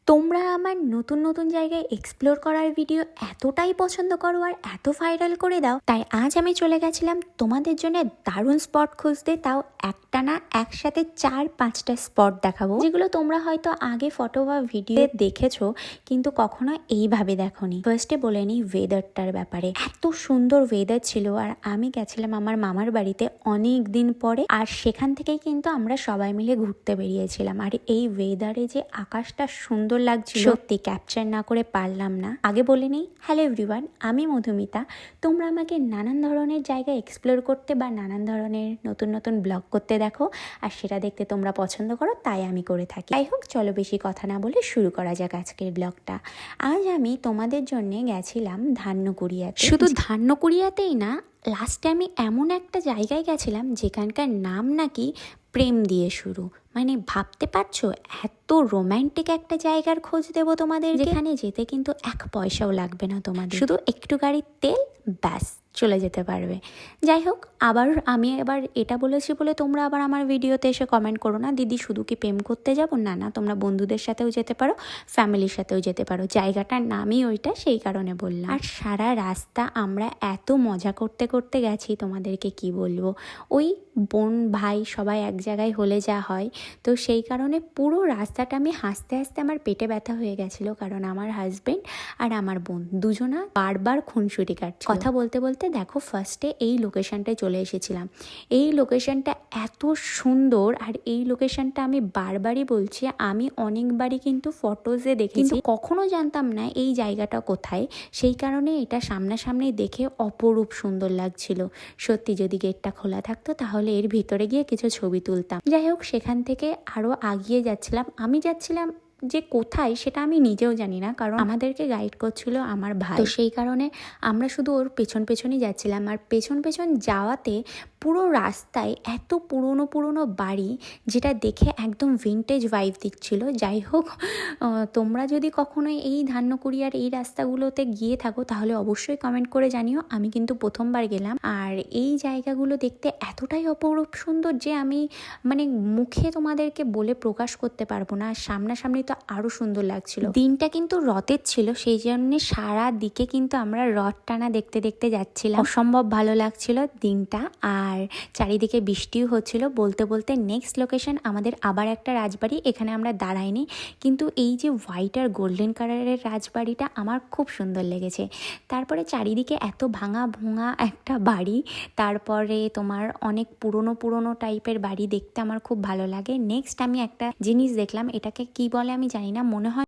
তোমরা আমার নতুন নতুন জায়গায় এক্সপ্লোর করার ভিডিও এতটাই পছন্দ করো আর এত ভাইরাল করে দাও, তাই আজ আমি চলে গেছিলাম তোমাদের জন্য দারুণ স্পট খুঁজতে। তাও একটা না, একসাথে 4-5টা স্পট দেখাবো, যেগুলো তোমরা হয়তো আগে ফটো বা ভিডিও দেখেছো কিন্তু কখনো এইভাবে দেখোনি। ফার্স্টে বলে নিই ওয়েদারটার ব্যাপারে। এত সুন্দর ওয়েদার ছিল, আর আমি গেছিলাম আমার মামার বাড়িতে অনেক দিন পরে, আর সেখান থেকেই কিন্তু আমরা সবাই মিলে ঘুরতে বেরিয়েছিলাম। আর এই ওয়েদারে যে আকাশটা সুন্দর লাগছিল, সত্যি ক্যাপচার না করে পারলাম না। আগে বলে নেই, হ্যালো এভরিওয়ান, আমি মধুমিতা। তোমরা আমাকে নানান ধরনের জায়গা এক্সপ্লোর করতে বা নানান ধরনের নতুন নতুন ব্লগ করতে দেখো, আর সেটা দেখতে তোমরা পছন্দ করো, তাই আমি করে থাকি। যাই হোক, চলো বেশি কথা না বলে শুরু করা যাক আজকের ব্লগটা। আজ আমি তোমাদের জন্য গেছিলাম ধান্যকুড়িয়াতে। শুধু ধান্যকুড়িয়াতেই না, লাস্টে আমি এমন একটা জায়গায় গেছিলাম যেখানকার নাম নাকি প্রেম দিয়ে শুরু। মানে ভাবতে পারছো, এত রোম্যান্টিক একটা জায়গার খোঁজ দেবো তোমাদের, যেখানে যেতে কিন্তু 1 পয়সাও লাগবে না তোমাদের, শুধু একটু গাড়ির তেল, ব্যাস চলে যেতে পারবে। যাই হোক, আমি এবার এটা বলেছি বলে তোমরা আবার আমার ভিডিওতে এসে কমেন্ট করো না, দিদি শুধু কি প্রেম করতে যাব। না না, তোমরা বন্ধুদের সাথেও যেতে পারো, ফ্যামিলির সাথেও যেতে পারো, জায়গাটার নামই ওইটা, সেই কারণে বললাম। আর সারা রাস্তা আমরা এত মজা করতে করতে গেছি, তোমাদেরকে কি বলবো। ওই বোন ভাই সবাই এক জায়গায় হলে যা হয়, তো সেই কারণে পুরো রাস্তাটা আমি হাসতে হাসতে আমার পেটে ব্যথা হয়ে গেছিলো, কারণ আমার হাজবেন্ড আর আমার বোন দুজনা বারবার খুনসুটি কাটছে। কথা বলতে বলতে দেখো, ফার্স্টে এই লোকেশনটায় চলে এসেছিলাম। এই লোকেশনটা এত সুন্দর, আর এই লোকেশনটা আমি বারবারই বলছি, আমি অনেকবারই কিন্তু ফটোজে দেখেছি, কিন্তু কখনো জানতাম না এই জায়গাটা কোথায়। সেই কারণে এটা সামনাসামনি দেখে অপরূপ সুন্দর লাগছিল। সত্যি যদি গেটটা খোলা থাকতো তাহলে এর ভিতরে গিয়ে কিছু ছবি তুলতাম। যাই হোক, সেখান থেকে আরও আগিয়ে যাচ্ছিলাম। আমি যাচ্ছিলাম যে কোথায় সেটা আমি নিজেও জানি না, কারণ আমাদেরকে গাইড করছিল আমার ভাই, তো সেই কারণে আমরা শুধু ওর পেছন পেছনই যাচ্ছিলাম। আর পেছন পেছন যাওয়াতে পুরো রাস্তায় এত পুরনো পুরনো বাড়ি, যেটা দেখে একদম ভিন্টেজ ভাইব দিচ্ছিল। যাই হোক, তোমরা যদি কখনো এই ধান্যকুড়িয়ার এই রাস্তাগুলোতে গিয়ে থাকো তাহলে অবশ্যই কমেন্ট করে জানিও। আমি কিন্তু প্রথমবার গেলাম, আর এই জায়গাগুলো দেখতে এতটাই অপরূপ সুন্দর যে আমি মানে মুখে তোমাদেরকে বলে প্রকাশ করতে পারবো না। সামনাসামনি তো আরো সুন্দর লাগছিল। দিনটা কিন্তু রথের ছিল, সেই জন্য সারা দিকে কিন্তু আমরা রথ টানা দেখতে দেখতে যাচ্ছিলাম। অসম্ভব ভালো লাগছিল দিনটা, আর চারিদিকে বৃষ্টিও হচ্ছিল। বলতে বলতে নেক্সট লোকেশন আমাদের আবার একটা রাজবাড়ি। এখানে আমরা দাঁড়াইনি, কিন্তু এই যে হোয়াইট আর গোল্ডেন কালারের রাজবাড়িটা আমার খুব সুন্দর লেগেছে। তারপরে চারিদিকে এত ভাঙা ভোঙা একটা বাড়ি, তারপরে তোমার অনেক পুরনো পুরনো টাইপের বাড়ি দেখতে আমার খুব ভালো লাগে। নেক্সট আমি একটা জিনিস দেখলাম, এটাকে কি বলে আমি জানি না, মনে হয়